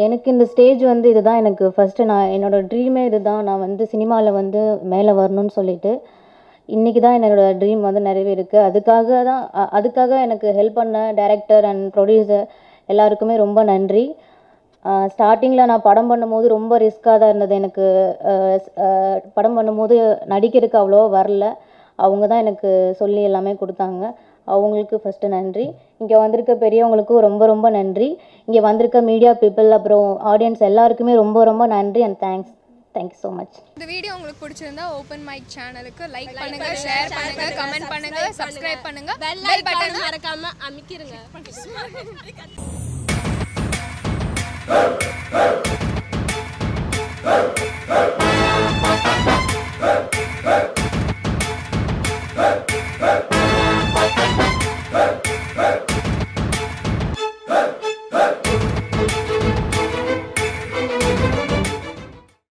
எனக்கு இந்த ஸ்டேஜ் வந்து இதுதான் எனக்கு ஃபஸ்ட்டு நான் என்னோடய ட்ரீமே இதுதான். நான் வந்து சினிமாவில் வந்து மேலே வரணும்னு சொல்லிட்டு இன்றைக்கி தான் என்னோடய ட்ரீம் வந்து நிறைவேறிருக்கு. அதுக்காக எனக்கு ஹெல்ப் பண்ண டைரக்டர் அண்ட் ப்ரொடியூசர் எல்லாருக்குமே ரொம்ப நன்றி. ஸ்டார்டிங்கில் நான் படம் பண்ணும்போது ரொம்ப ரிஸ்க்காக தான் இருந்தது. எனக்கு படம் பண்ணும்போது நடிக்கிறதுக்கு அவ்வளோவா வரல. அவங்க தான் எனக்கு சொல்லி எல்லாமே கொடுத்தாங்க. அவங்களுக்கு ஃபஸ்ட்டு நன்றி. இங்கே வந்திருக்க பெரியவங்களுக்கும் ரொம்ப ரொம்ப நன்றி. இங்கே வந்திருக்க மீடியா பீப்புள் அப்புறம் ஆடியன்ஸ் எல்லாருக்குமே ரொம்ப ரொம்ப நன்றி and thanks. Thank you so much. இந்த வீடியோ உங்களுக்கு பிடிச்சிருந்தா ஓப்பன் மைக் சேனலுக்கு லைக் பண்ணுங்க, ஷேர் பண்ணுங்க, கமெண்ட் பண்ணுங்க, சப்ஸ்கிரைப் பண்ணுங்க, பெல் பட்டன் மறக்காம அமுக்கிருங்க.